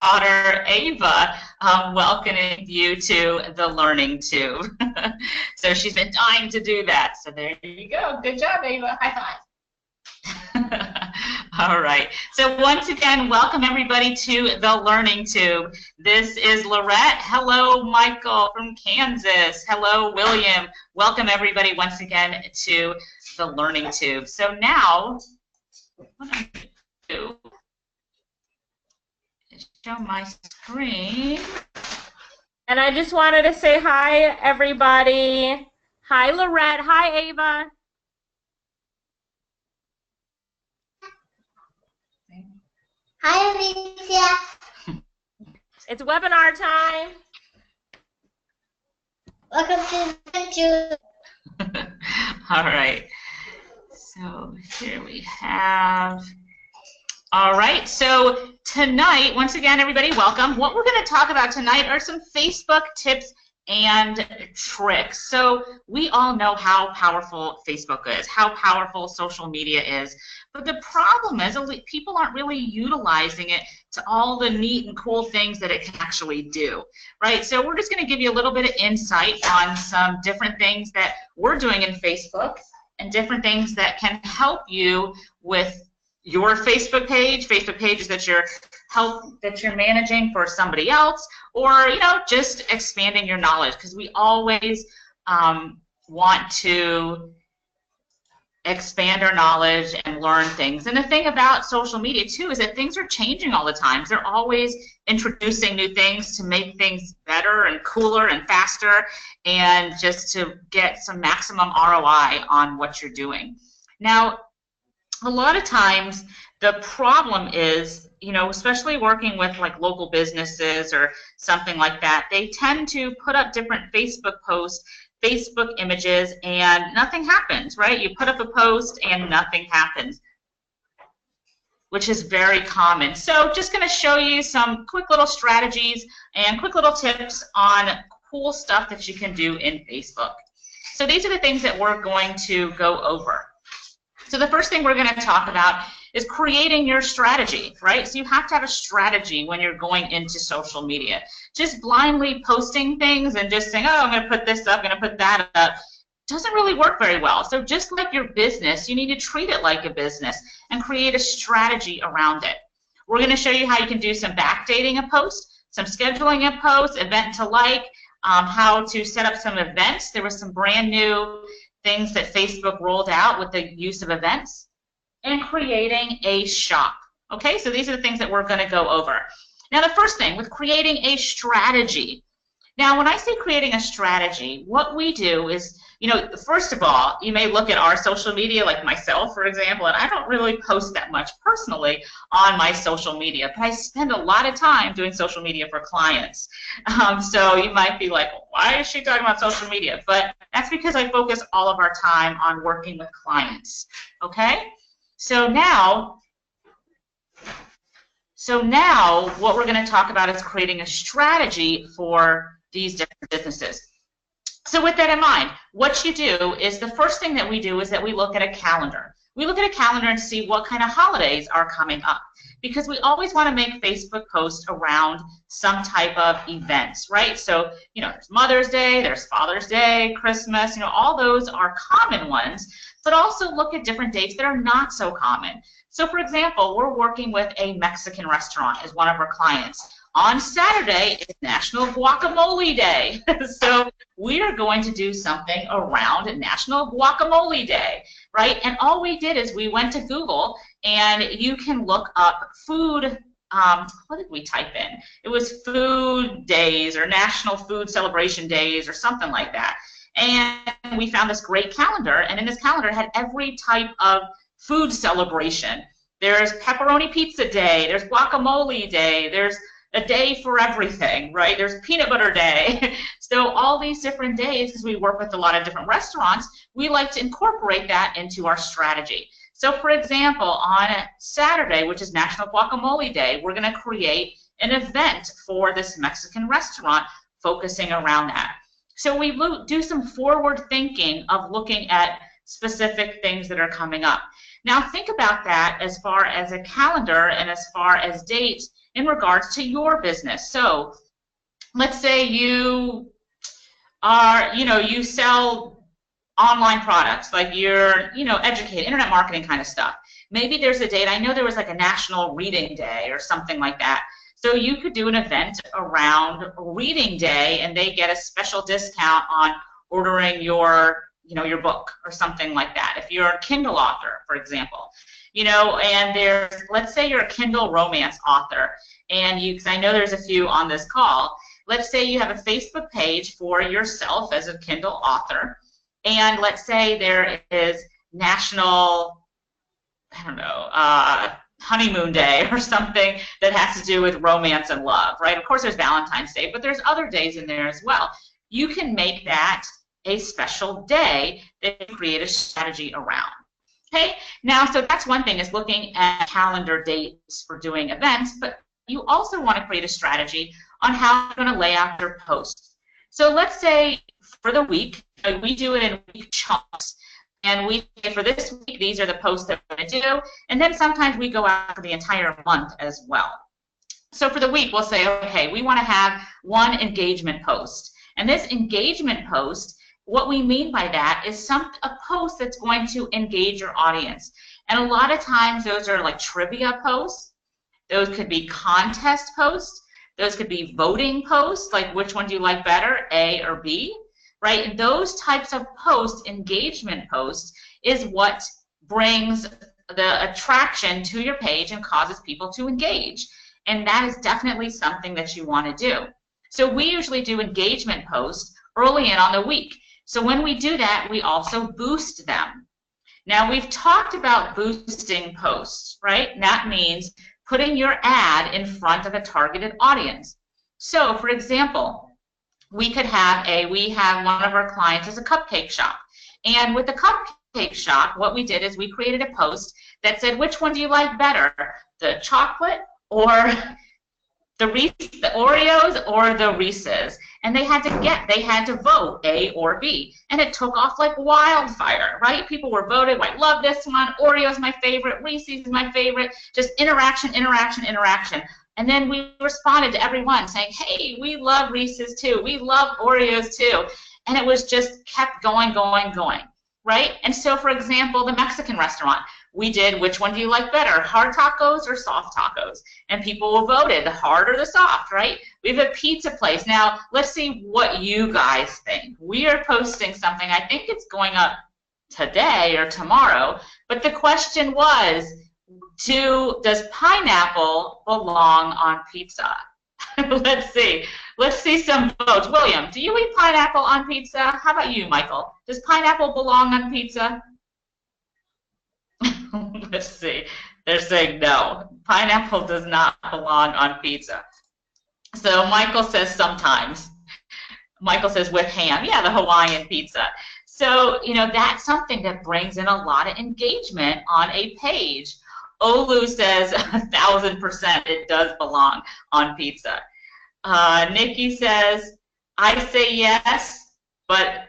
daughter, Ava, welcoming you to the Learning Tube. So she's been dying to do that. So there you go. Good job, Ava. High five. All right. So once again, welcome everybody to the Learning Tube. This is Lorette. Hello, Michael from Kansas. Hello, William. Welcome everybody once again to the Learning Tube. So now, what I'm going to do is show my screen. And I just wanted to say hi, everybody. Hi, Lorette. Hi, Ava. Hi, Alicia. It's webinar time. Welcome to the YouTube. All right. So here we have. All right. So tonight, once again, everybody, welcome. What we're going to talk about tonight are some Facebook tips and tricks. So we all know how powerful Facebook is, how powerful social media is. But the problem is people aren't really utilizing it to all the neat and cool things that it can actually do, right? So we're just going to give you a little bit of insight on some different things that we're doing in Facebook and different things that can help you with your Facebook pages that you're managing for somebody else, or just expanding your knowledge, because we always want to expand our knowledge and learn things. And the thing about social media too is that things are changing all the time. They're always introducing new things to make things better and cooler and faster, and just to get some maximum ROI on what you're doing. Now, a lot of times the problem is, especially working with like local businesses or something like that, they tend to put up different Facebook posts, Facebook images, and nothing happens, right? You put up a post and nothing happens, which is very common. So just going to show you some quick little strategies and quick little tips on cool stuff that you can do in Facebook. So these are the things that we're going to go over. So the first thing we're going to talk about is creating your strategy, right? So you have to have a strategy when you're going into social media. Just blindly posting things and just saying, oh, I'm going to put this up, I'm going to put that up, doesn't really work very well. So just like your business, you need to treat it like a business and create a strategy around it. We're going to show you how you can do some backdating a post, some scheduling a post, event to like, how to set up some events. There was some brand new things that Facebook rolled out with the use of events, and creating a shop. Okay, so these are the things that we're going to go over. Now, the first thing with creating a strategy. Now, when I say creating a strategy, what we do is, first of all, you may look at our social media, like myself, for example, and I don't really post that much personally on my social media, but I spend a lot of time doing social media for clients. So you might be like, why is she talking about social media? But that's because I focus all of our time on working with clients, okay? So now what we're going to talk about is creating a strategy for these different businesses. So with that in mind, what you do is the first thing that we do is that we look at a calendar. We look at a calendar and see what kind of holidays are coming up, because we always want to make Facebook posts around some type of events, right? So, there's Mother's Day, there's Father's Day, Christmas, all those are common ones, but also look at different dates that are not so common. So, for example, we're working with a Mexican restaurant as one of our clients. On Saturday is National Guacamole Day. So we are going to do something around National Guacamole Day, right? And all we did is we went to Google, and you can look up food, what did we type in? It was food days or National Food Celebration Days or something like that. And we found this great calendar, and in this calendar it had every type of food celebration. There's pepperoni pizza day, there's guacamole day, there's a day for everything, right? There's peanut butter day. So all these different days, because we work with a lot of different restaurants, we like to incorporate that into our strategy. So for example, on Saturday, which is National Guacamole Day, we're going to create an event for this Mexican restaurant focusing around that. So we do some forward thinking of looking at specific things that are coming up. Now think about that as far as a calendar and as far as dates in regards to your business. So let's say you are, you sell online products, like you're, educate, internet marketing kind of stuff. Maybe there's a date. I know there was like a National Reading Day or something like that. So you could do an event around Reading Day, and they get a special discount on ordering your book or something like that. If you're a Kindle author, for example, and let's say you're a Kindle romance author, and because I know there's a few on this call. Let's say you have a Facebook page for yourself as a Kindle author, and let's say there is National, Honeymoon Day or something that has to do with romance and love, right? Of course, there's Valentine's Day, but there's other days in there as well. You can make that a special day that you create a strategy around. Okay, now, so that's one thing, is looking at calendar dates for doing events, but you also want to create a strategy on how you're going to lay out your posts. So let's say for the week, we do it in week chunks. And we say, for this week, these are the posts that we're going to do. And then sometimes we go out for the entire month as well. So for the week, we'll say, okay, we want to have one engagement post. And this engagement post, what we mean by that is a post that's going to engage your audience. And a lot of times those are like trivia posts. Those could be contest posts. Those could be voting posts, like which one do you like better, A or B? Right? And those types of posts, engagement posts, is what brings the attraction to your page and causes people to engage. And that is definitely something that you want to do. So we usually do engagement posts early in on the week. So when we do that, we also boost them. Now, we've talked about boosting posts, right? And that means putting your ad in front of a targeted audience. So, for example, we have one of our clients is a cupcake shop. And with the cupcake shop, what we did is we created a post that said, which one do you like better, the chocolate or the Oreos or the Reese's? And they had to vote A or B. And it took off like wildfire, right? People were voting, I love this one, Oreo's my favorite, Reese's is my favorite, just interaction, interaction, interaction. And then we responded to everyone saying, hey, we love Reese's too, we love Oreos too. And it was just kept going, going, going, right? And so, for example, the Mexican restaurant, we did, which one do you like better, hard tacos or soft tacos? And people voted, the hard or the soft, right? We have a pizza place. Now, let's see what you guys think. We are posting something, I think it's going up today or tomorrow, but the question was, does pineapple belong on pizza? Let's see some votes. William, do you eat pineapple on pizza? How about you, Michael? Does pineapple belong on pizza? Let's see. They're saying no. Pineapple does not belong on pizza. So Michael says sometimes. Michael says with ham. Yeah, the Hawaiian pizza. So, that's something that brings in a lot of engagement on a page. Olu says 1,000% it does belong on pizza. Nikki says, I say yes, but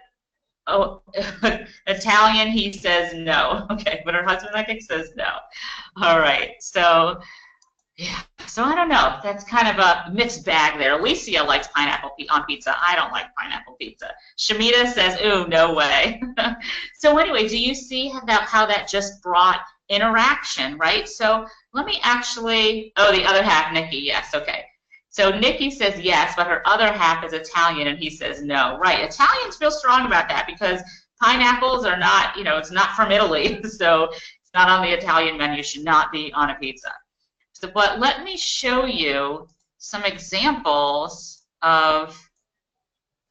Italian, he says no. Okay, but her husband, I think, says no. All right, so, yeah. So I don't know. That's kind of a mixed bag there. Alicia likes pineapple on pizza. I don't like pineapple pizza. Shamita says, ooh, no way. So anyway, do you see how that just brought interaction, right? So let me actually, the other half, Nikki, yes, okay. So Nikki says yes, but her other half is Italian, and he says no. Right, Italians feel strong about that because pineapples are not, it's not from Italy, so it's not on the Italian menu, should not be on a pizza. So, but let me show you some examples of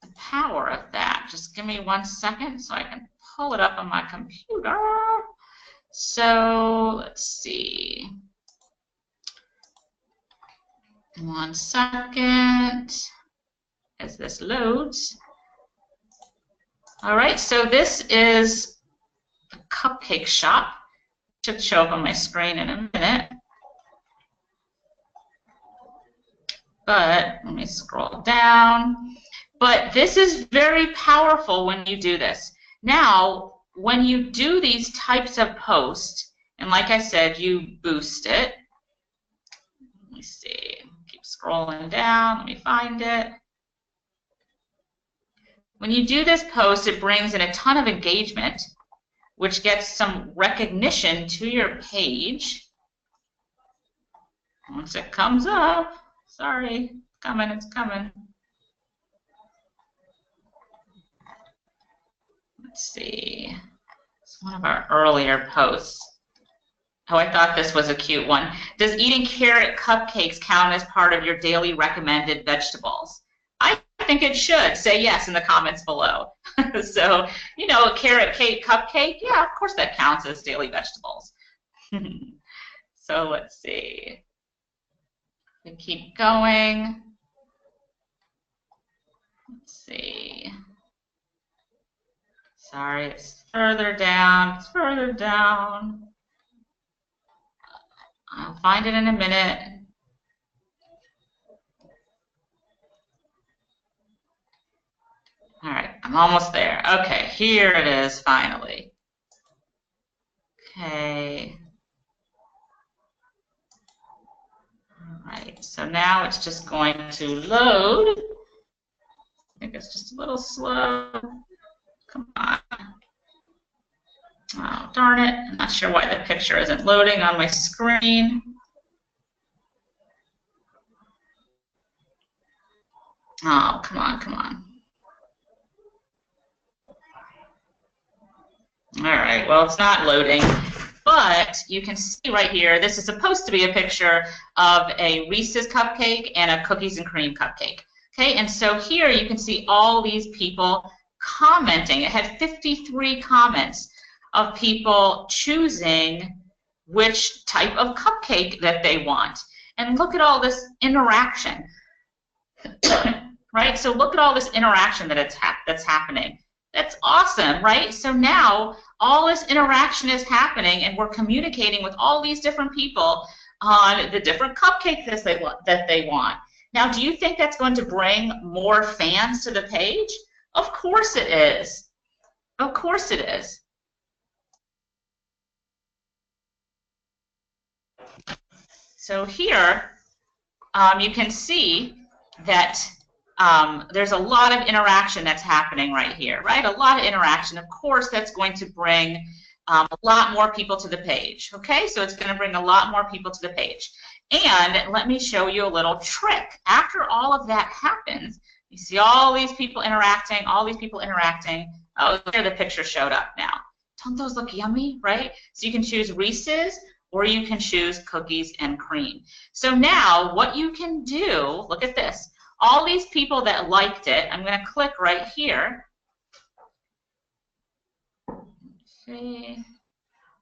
the power of that. Just give me 1 second so I can pull it up on my computer. So let's see. 1 second as this loads. All right, so this is a cupcake shop. Should show up on my screen in a minute. But let me scroll down. But this is very powerful when you do this. Now, when you do these types of posts, and like I said, you boost it. Let me see. Scrolling down, let me find it. When you do this post, it brings in a ton of engagement, which gets some recognition to your page. Once it comes up, sorry, it's coming. Let's see. It's one of our earlier posts. Oh, I thought this was a cute one. Does eating carrot cupcakes count as part of your daily recommended vegetables? I think it should. Say yes in the comments below. So, you know, a carrot cake cupcake, yeah, of course that counts as daily vegetables. So let's see. We keep going. Let's see. Sorry, it's further down. It's further down. I'll find it in a minute. All right, I'm almost there. Okay, here it is finally. Okay. All right, so now it's just going to load. I think it's just a little slow. Come on. Oh, darn it. I'm not sure why the picture isn't loading on my screen. Oh, come on, come on. All right, well, it's not loading, but you can see right here, this is supposed to be a picture of a Reese's cupcake and a cookies and cream cupcake. Okay, and so here you can see all these people commenting. It had 53 comments of people choosing which type of cupcake that they want. And look at all this interaction, right? So look at all this interaction that's happening. That's awesome, right? So now all this interaction is happening, and we're communicating with all these different people on the different cupcakes that they want. Now, do you think that's going to bring more fans to the page? Of course it is. Of course it is. So here, you can see that there's a lot of interaction that's happening right here, right? A lot of interaction. Of course, that's going to bring a lot more people to the page, okay? So it's going to bring a lot more people to the page. And let me show you a little trick. After all of that happens, you see all these people interacting, all these people interacting. Oh, there the picture showed up now. Don't those look yummy, right? So you can choose Reese's, or you can choose cookies and cream. So now what you can do, look at this. All these people that liked it, I'm going to click right here. Okay.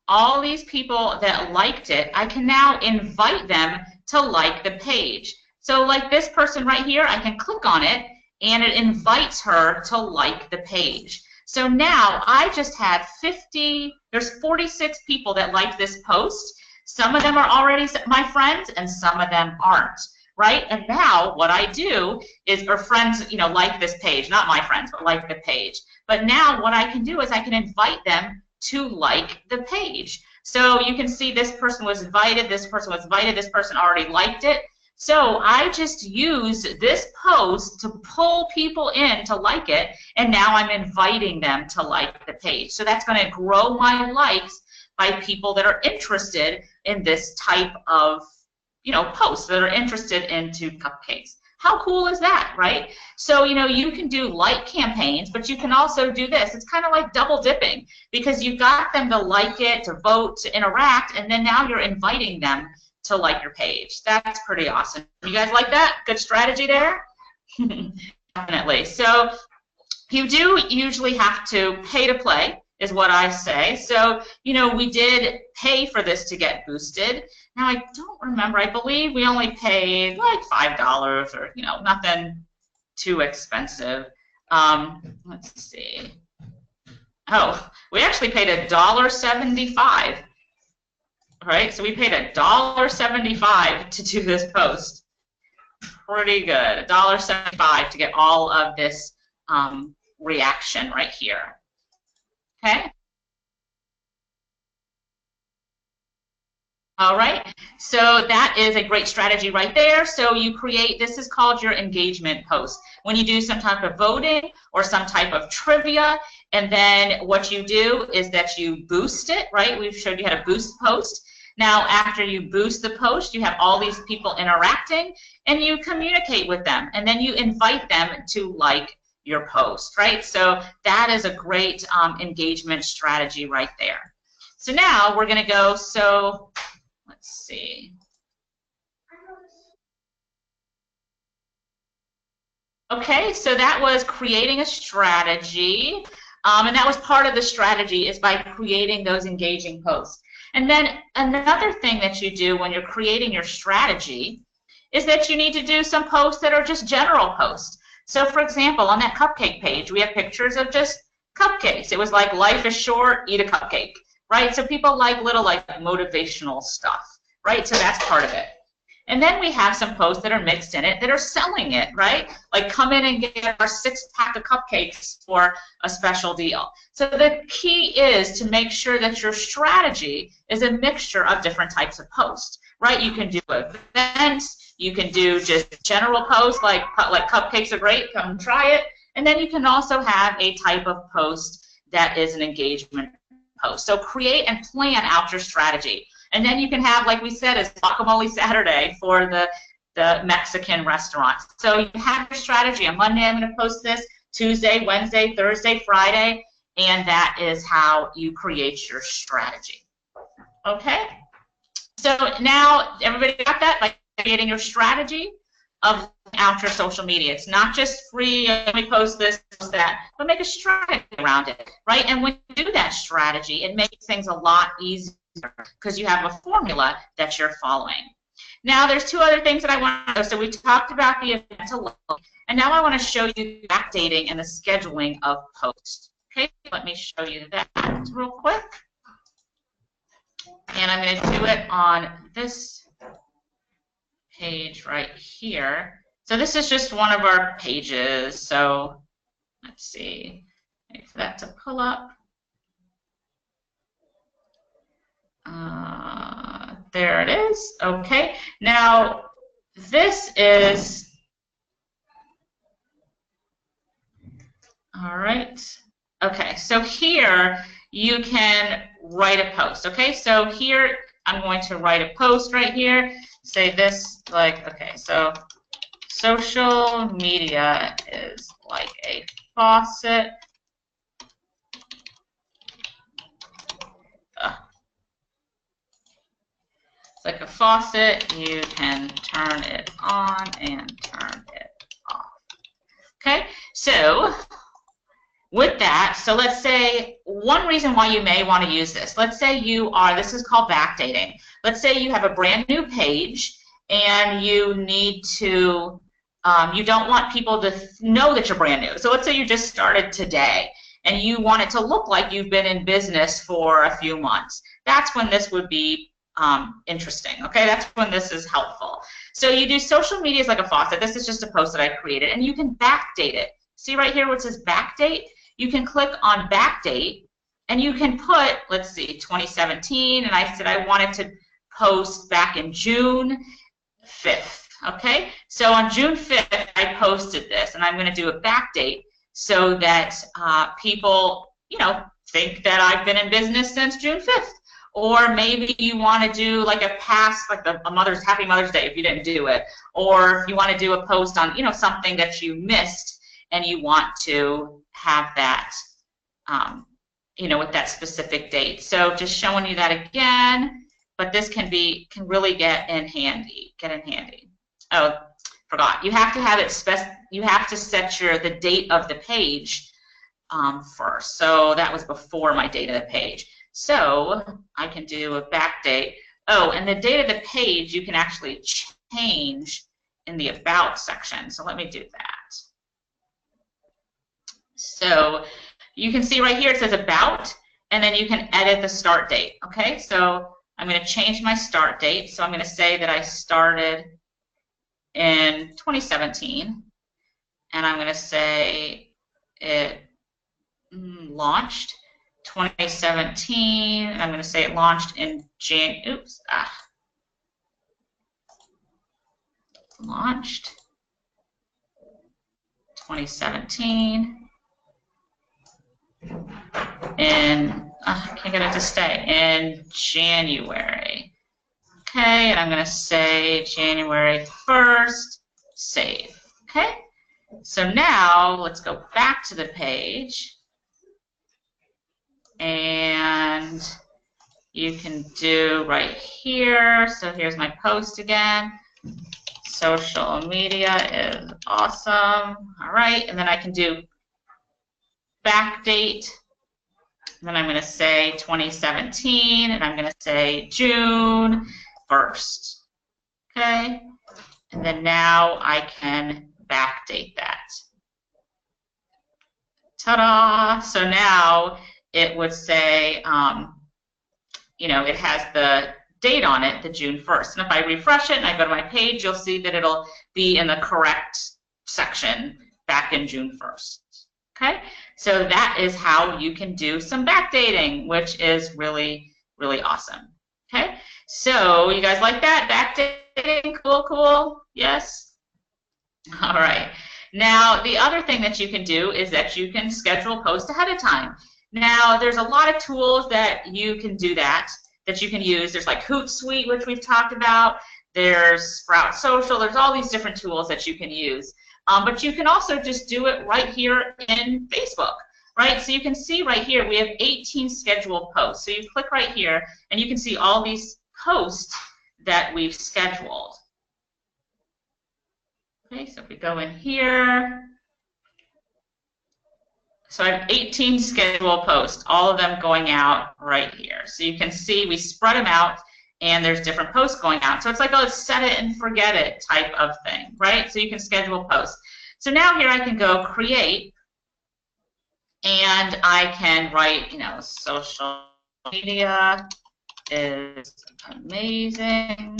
All these people that liked it, I can now invite them to like the page. So like this person right here, I can click on it, and it invites her to like the page. So now I just had there's 46 people that liked this post. Some of them are already my friends, and some of them aren't, right? And now what I do is, or friends, you know, like this page, not my friends, but like the page. But now what I can do is I can invite them to like the page. So you can see this person was invited, this person was invited, this person already liked it. So I just use this post to pull people in to like it, and now I'm inviting them to like the page. So that's going to grow my likes by people that are interested in this type of, you know, posts, that are interested into cupcakes. How cool is that, right? So, you know, you can do like campaigns, but you can also do this. It's kind of like double dipping, because you got them to like it, to vote, to interact, and then now you're inviting them to like your page. That's pretty awesome. You guys like that? Good strategy there? Definitely. So you do usually have to pay to play, is what I say. So, you know, we did pay for this to get boosted. Now, I don't remember. I believe we only paid like $5, or, you know, nothing too expensive. Let's see. Oh, we actually paid $1.75. Right? So we paid $1.75 to do this post. Pretty good. $1.75 to get all of this reaction right here. Okay? All right, so that is a great strategy right there. So you create, this is called your engagement post. When you do some type of voting or some type of trivia, and then what you do is that you boost it, right? We've showed you how to boost post. Now, after you boost the post, you have all these people interacting, and you communicate with them, and then you invite them to like your post, right? So that is a great engagement strategy right there. So now we're going to go, so let's see. Okay, so that was creating a strategy, and that was part of the strategy is by creating those engaging posts. And then another thing that you do when you're creating your strategy is that you need to do some posts that are just general posts. So for example, on that cupcake page, we have pictures of just cupcakes. It was like, life is short, eat a cupcake, right? So people like little like motivational stuff, right? So that's part of it. And then we have some posts that are mixed in it that are selling it, right? Like, come in and get our 6-pack of cupcakes for a special deal. So the key is to make sure that your strategy is a mixture of different types of posts, right? You can do events, you can do just general posts like cupcakes are great, come try it. And then you can also have a type of post that is an engagement post. So create and plan out your strategy. And then you can have, like we said, is Guacamole Saturday for the Mexican restaurants. So you have your strategy. On Monday, I'm going to post this. Tuesday, Wednesday, Thursday, Friday. And that is how you create your strategy. Okay? So now, everybody got that? By creating your strategy of out your social media. It's not just free, let me post this, post that, but make a strategy around it, right? And when you do that strategy, it makes things a lot easier because you have a formula that you're following. Now, there's two other things that I want to know. So we talked about the event alone, and now I want to show you backdating and the scheduling of posts. Okay, let me show you that real quick. And I'm going to do it on this page right here. So this is just one of our pages. So let's see, wait for that to pull up. There it is. Okay. Now this is, all right. Okay. So here you can write a post. Okay. So here I'm going to write a post right here. Say this, like, okay, so social media is like a faucet. It's like a faucet. You can turn it on and turn it off. Okay, so with that, so let's say one reason why you may want to use this. Let's say you are, this is called backdating. Let's say you have a brand new page and you need to, you don't want people to know that you're brand new. So let's say you just started today and you want it to look like you've been in business for a few months. That's when this would be interesting, okay? That's when this is helpful. So you do social media is like a faucet. This is just a post that I created, and you can backdate it. See right here where it says backdate? You can click on backdate, and you can put, let's see, 2017, and I said I wanted to post back in June 5th, okay? So on June 5th, I posted this, and I'm going to do a backdate so that people, you know, think that I've been in business since June 5th. Or maybe you want to do like a past, like a Happy Mother's Day if you didn't do it. Or if you want to do a post on, you know, something that you missed and you want to have that, you know, with that specific date. So just showing you that again, but this can really get in handy. Oh, forgot. You have to have it you have to set the date of the page first. So that was before my date of the page. So I can do a backdate. Oh, and the date of the page you can actually change in the About section. So let me do that. So you can see right here it says About, and then you can edit the start date. Okay, so I'm going to change my start date. So I'm going to say that I started in 2017, and I'm going to say it launched 2017, and I'm going to say it launched in launched 2017 in, I can't get it to stay, in January. Okay, and I'm going to say January 1st, save. Okay, so now let's go back to the page, and you can do right here. So here's my post again. Social media is awesome. All right, and then I can do backdate. And then I'm going to say 2017, and I'm going to say June 1st. Okay, and then now I can backdate that. Ta-da! So now it would say, you know, it has the date on it, the June 1st. And if I refresh it and I go to my page, you'll see that it'll be in the correct section back in June 1st. Okay, so that is how you can do some backdating, which is really, really awesome. Okay, so you guys like that? Backdating, cool, cool, yes? All right. Now, the other thing that you can do is that you can schedule posts ahead of time. Now, there's a lot of tools that you can do that you can use. There's like Hootsuite, which we've talked about. There's Sprout Social. There's all these different tools that you can use. But you can also just do it right here in Facebook, right? So you can see right here we have 18 scheduled posts. So you click right here, and you can see all these posts that we've scheduled. Okay, so if we go in here, so I have 18 scheduled posts, all of them going out right here. So you can see we spread them out, and there's different posts going out. So it's like a set it and forget it type of thing, right? So you can schedule posts. So now here I can go create, and I can write, you know, social media is amazing.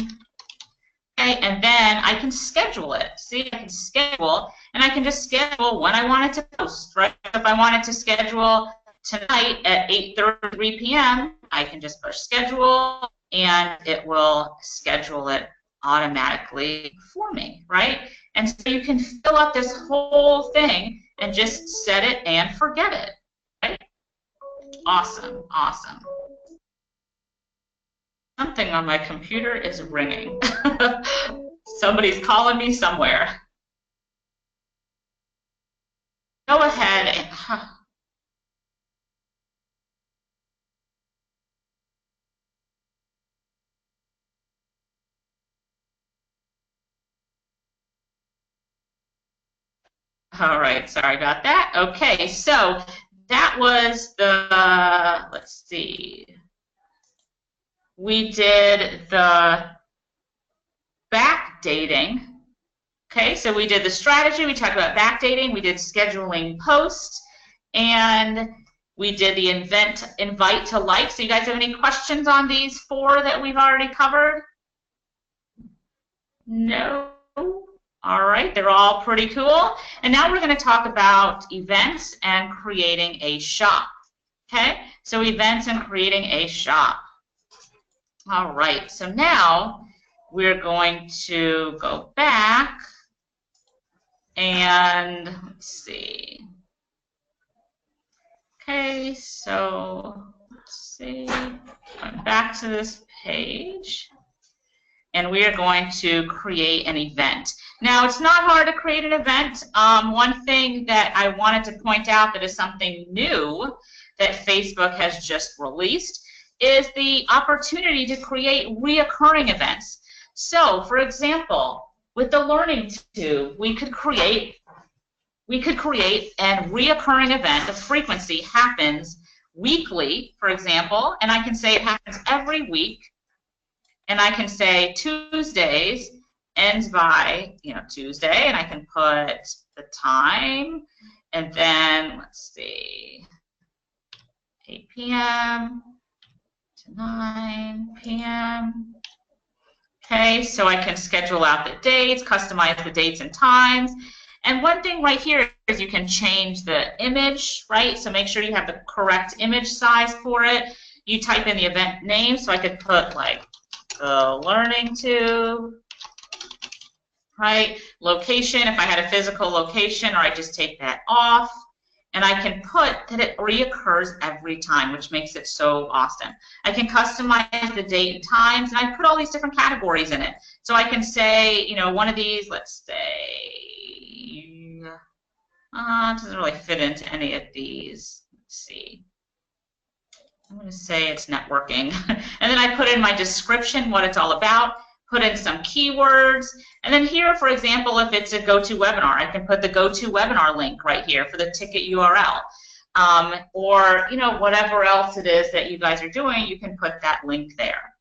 Okay, and then I can schedule it. See, I can schedule, and I can just schedule when I want it to post, right? If I wanted to schedule tonight at 8:33 p.m., I can just push schedule, and it will schedule it automatically for me, right? And so you can fill up this whole thing and just set it and forget it, right? Awesome, awesome. Something on my computer is ringing. Somebody's calling me somewhere. Go ahead and... All right, sorry about that. Okay, so that was the, let's see. We did the backdating. Okay, so we did the strategy, we talked about backdating, we did scheduling posts, and we did the invite to like. So you guys have any questions on these 4 that we've already covered? No? All right, they're all pretty cool. And now we're going to talk about events and creating a shop. Okay, so events and creating a shop. All right, so now we're going to go back and let's see. Okay, so let's see. Going back to this page, and we are going to create an event. Now, it's not hard to create an event. One thing that I wanted to point out that is something new that Facebook has just released is the opportunity to create reoccurring events. So, for example, with the Learning Tube, we could create an reoccurring event. The frequency happens weekly, for example, and I can say it happens every week, and I can say Tuesdays ends by, you know, Tuesday, and I can put the time, and then let's see, 8 p.m. to 9 p.m. Okay, so I can schedule out the dates, customize the dates and times. And one thing right here is you can change the image, right? So make sure you have the correct image size for it. You type in the event name, so I could put like the Learning Tube right? Location, if I had a physical location, or I just take that off. And I can put that it reoccurs every time, which makes it so awesome. I can customize the date and times, and I put all these different categories in it. So I can say, you know, one of these, let's say, it doesn't really fit into any of these. Let's see. I'm going to say it's networking. And then I put in my description, what it's all about, put in some keywords. And then here, for example, if it's a GoToWebinar, I can put the GoToWebinar link right here for the ticket URL. Or, you know, whatever else it is that you guys are doing, you can put that link there.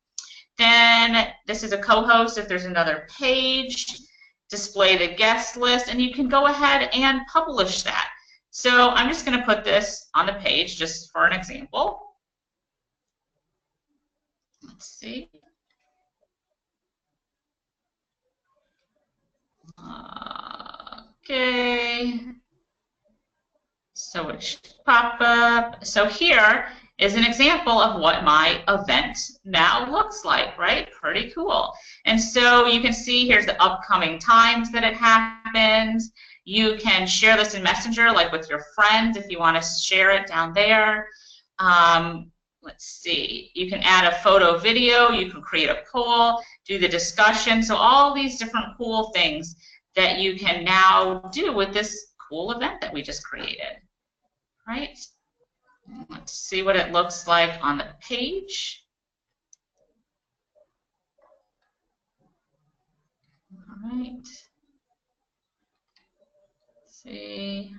Then this is a co-host if there's another page. Display the guest list, and you can go ahead and publish that. So I'm just going to put this on the page just for an example. Let's see. Okay. So it should pop up. So here is an example of what my event now looks like, right? Pretty cool. And so you can see here's the upcoming times that it happens. You can share this in Messenger, like with your friends if you want to share it down there. Let's see. You can add a photo video. You can create a poll, do the discussion. So all these different cool things that you can now do with this cool event that we just created, right? Let's see what it looks like on the page. All right. Let's see.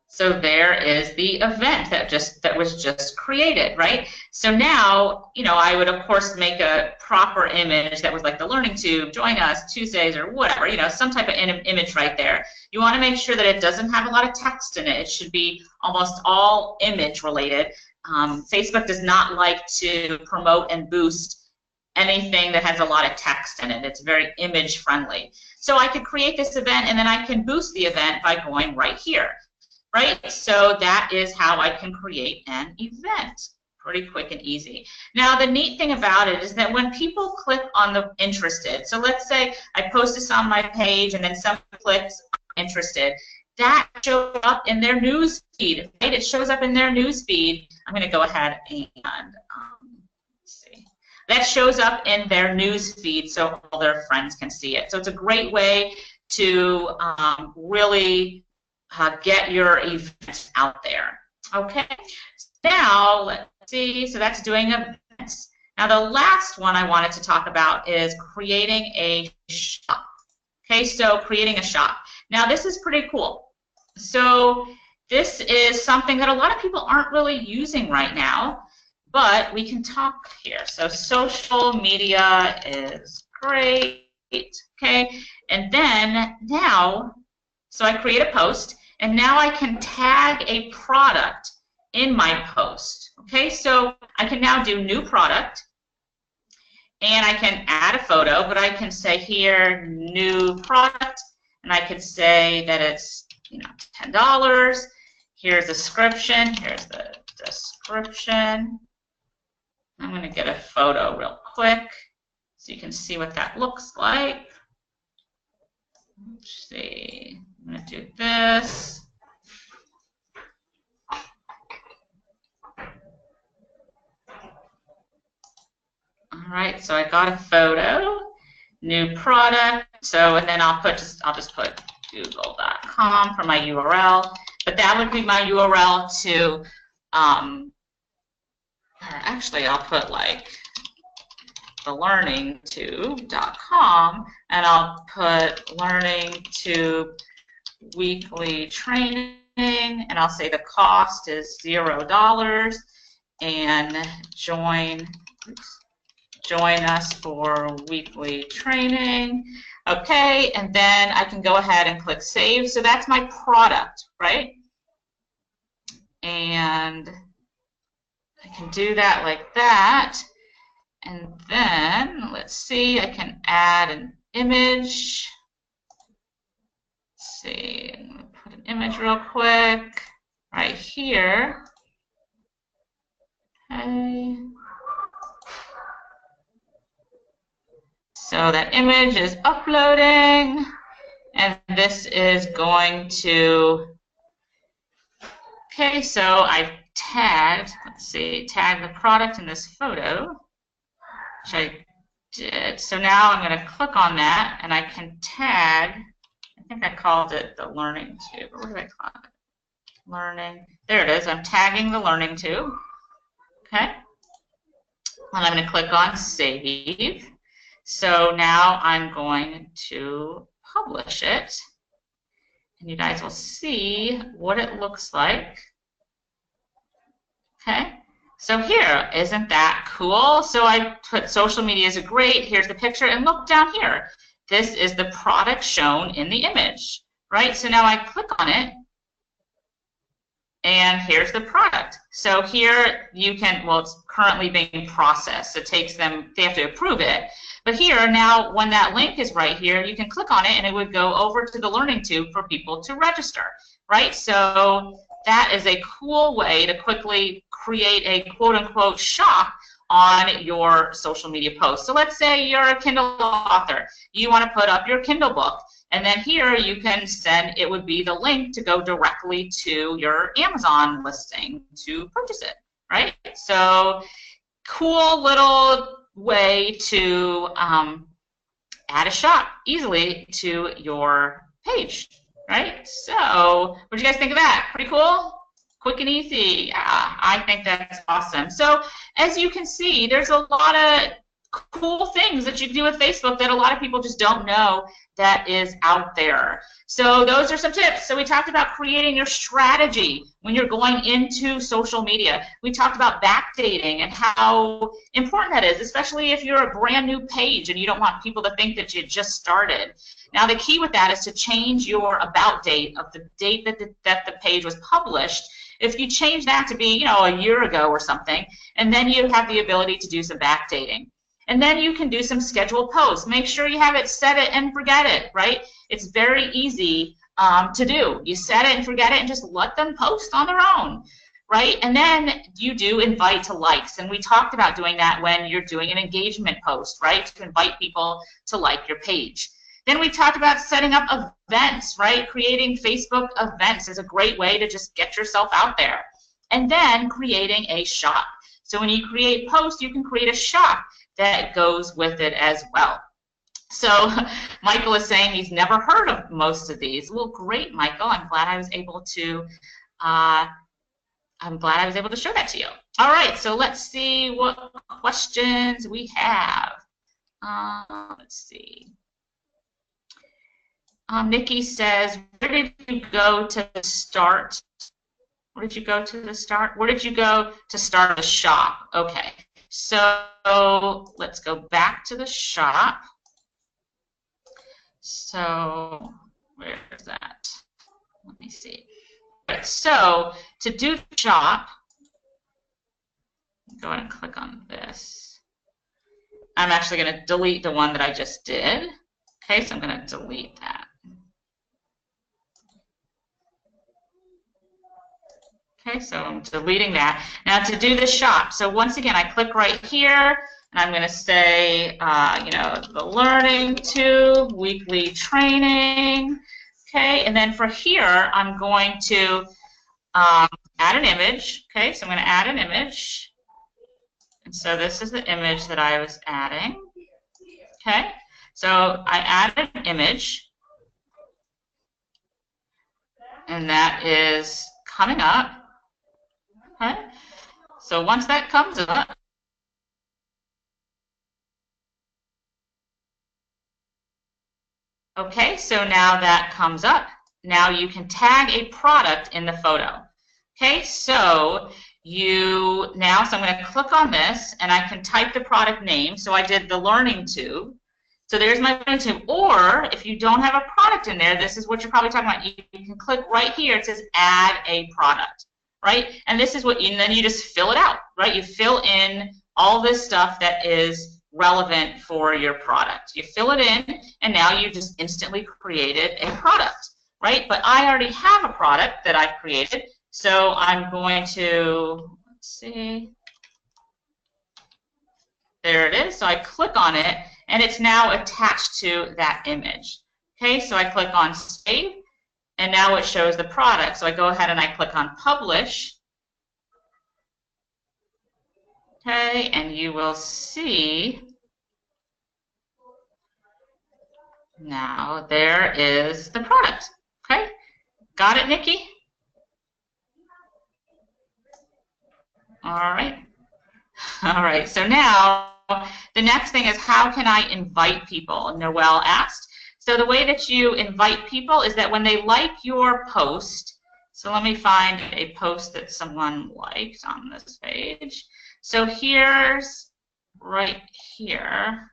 So there is the event that was just created, right? So now, you know, I would of course make a proper image that was like the learning tube, join us Tuesdays or whatever, you know, some type of image right there. You want to make sure that it doesn't have a lot of text in it. It should be almost all image related. Facebook does not like to promote and boost anything that has a lot of text in it. It's very image friendly. So I could create this event and then I can boost the event by going right here. Right, so that is how I can create an event. Pretty quick and easy. Now, the neat thing about it is that when people click on the interested, so let's say I post this on my page and then someone clicks interested, that shows up in their news feed, right? It shows up in their news feed. I'm going to go ahead and let's see. That shows up in their news feed so all their friends can see it. So it's a great way to really get your events out there. Okay, now let's see, so that's doing events. Now the last one I wanted to talk about is creating a shop. Okay, so creating a shop. Now this is pretty cool. So this is something that a lot of people aren't really using right now, but we can talk here. So social media is great, okay? And then now, so I create a post, and now I can tag a product in my post. Okay, so I can now do new product, and I can add a photo, but I can say here, new product, and I could say that it's, you know, $10. Here's the description. Here's the description. I'm going to get a photo real quick so you can see what that looks like. Let's see. I'm going to do this. All right, so I got a photo, new product. So, and then I'll just put google.com for my URL. But that would be my URL to, actually I'll put like thelearningtube.com, and I'll put learningtube weekly training, and I'll say the cost is $0, and join us for weekly training. Okay, and then I can go ahead and click save. So that's my product, right? And I can do that like that. And then, let's see, I can add an image. Let's see, I'm going to put an image real quick right here. Okay. So that image is uploading, and this is going to, okay, so I've tagged, let's see, tagged the product in this photo, which I did. So now I'm going to click on that, and I can tag, I think I called it the learning tube. What did I call it? Learning. There it is. I'm tagging the learning tube. Okay. And I'm going to click on save. So now I'm going to publish it. And you guys will see what it looks like. Okay. So here, isn't that cool? So I put social media is great. Here's the picture. And look down here. This is the product shown in the image, right? So now I click on it, and here's the product. So here you can, well, it's currently being processed. It takes them, they have to approve it. But here, now, when that link is right here, you can click on it, and it would go over to the Learning Tube for people to register, right? So that is a cool way to quickly create a quote-unquote shop on your social media post. So let's say you're a Kindle author. You want to put up your Kindle book. And then here you can send, it would be the link to go directly to your Amazon listing to purchase it, right? So cool little way to add a shop easily to your page, right? So what do you guys think of that? Pretty cool? Quick and easy. Yeah, I think that's awesome. So as you can see, there's a lot of cool things that you can do with Facebook that a lot of people just don't know that is out there. So those are some tips. So we talked about creating your strategy when you're going into social media. We talked about backdating and how important that is, especially if you're a brand new page and you don't want people to think that you just started. Now the key with that is to change your about date of the date that the page was published. If you change that to be, you know, a year ago or something, and then you have the ability to do some backdating. And then you can do some scheduled posts. Make sure you have it set it and forget it, right? It's very easy to do. You set it and forget it and just let them post on their own, right? And then you do invite to likes. And we talked about doing that when you're doing an engagement post, right? To invite people to like your page. Then we talked about setting up events, right? Creating Facebook events is a great way to just get yourself out there. And then creating a shop. So when you create posts, you can create a shop that goes with it as well. So Michael is saying he's never heard of most of these. Well, great, Michael. I'm glad I was able to show that to you. All right, so let's see what questions we have. Let's see. Nikki says, where did you go to start? Where did you go to start? Where did you go to start a shop? Okay, so let's go back to the shop. So where is that? Let me see. Right, so to do the shop, go ahead and click on this. I'm actually going to delete the one that I just did. Okay, so I'm going to delete that. Okay, so I'm deleting that. Now to do the shop, so once again, I click right here, and I'm going to say, you know, the Learning Tube, weekly training. Okay, and then for here, I'm going to add an image. Okay, so I'm going to add an image. And so this is the image that I was adding. Okay, so I added an image, and that is coming up. Okay, so once that comes up, okay, so now that comes up. Now you can tag a product in the photo. Okay, so so I'm going to click on this, and I can type the product name. So I did the Learning Tube. So there's my Learning Tube. Or if you don't have a product in there, this is what you're probably talking about. You can click right here. It says Add a Product. Right? And this is what, and then you just fill it out, right? You fill in all this stuff that is relevant for your product. You fill it in, and now you just instantly created a product, right? But I already have a product that I've created, so I'm going to, let's see, there it is. So I click on it, and it's now attached to that image. Okay, so I click on save, and now it shows the product. So I go ahead and I click on publish. Okay, and you will see now there is the product. Okay, got it, Nikki? All right. All right, so now the next thing is, how can I invite people? Noelle asked. So the way that you invite people is that when they like your post, so let me find a post that someone liked on this page. So here's right here.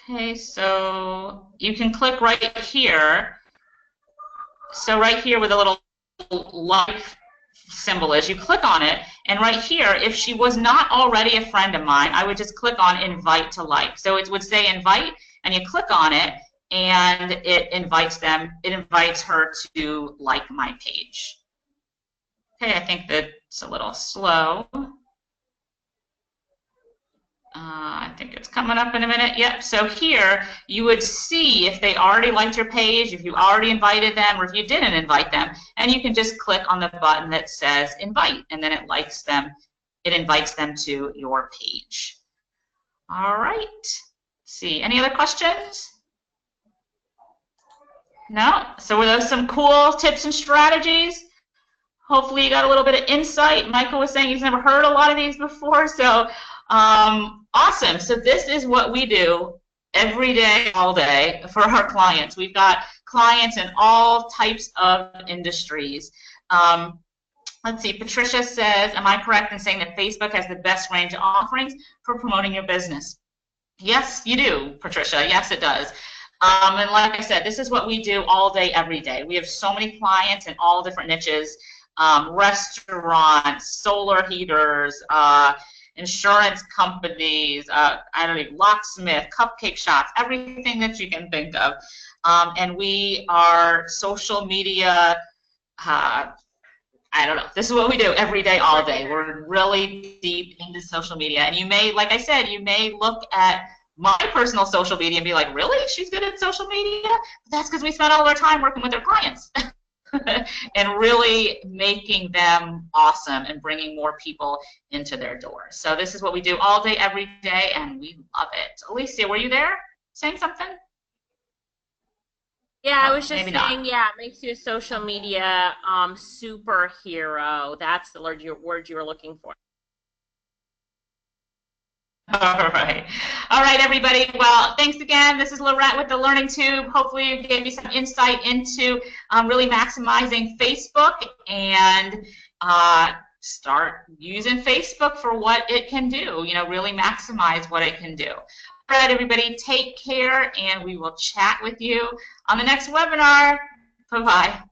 Okay, so you can click right here. So right here with a little like symbol is, you click on it, and right here, if she was not already a friend of mine, I would just click on invite to like. So it would say invite, and you click on it, and it invites them, it invites her to like my page. Okay, I think that's a little slow. I think it's coming up in a minute. Yep, so here you would see if they already liked your page, if you already invited them, or if you didn't invite them, and you can just click on the button that says invite, and then it likes them, it invites them to your page. All right, let's see, any other questions? No? So were those some cool tips and strategies? Hopefully you got a little bit of insight. Michael was saying he's never heard a lot of these before, so awesome. So this is what we do every day, all day for our clients. We've got clients in all types of industries. Let's see, Patricia says, am I correct in saying that Facebook has the best range of offerings for promoting your business? Yes, you do, Patricia. Yes, it does. And like I said, this is what we do all day, every day. We have so many clients in all different niches, restaurants, solar heaters, insurance companies, I don't know, locksmith, cupcake shops, everything that you can think of. And we are social media, I don't know, this is what we do every day, all day. We're really deep into social media. And you may, like I said, you may look at my personal social media and be like, really? She's good at social media? But that's because we spend all of our time working with our clients. And really making them awesome and bringing more people into their doors. So this is what we do all day, every day, and we love it. Alicia, were you there saying something? Yeah, I was just saying, yeah, it makes you a social media superhero. That's the word you were looking for. All right, everybody. Well, thanks again. This is Lorette with the Learning Tube. Hopefully, it gave you some insight into really maximizing Facebook and start using Facebook for what it can do. You know, really maximize what it can do. All right, everybody. Take care, and we will chat with you on the next webinar. Bye-bye.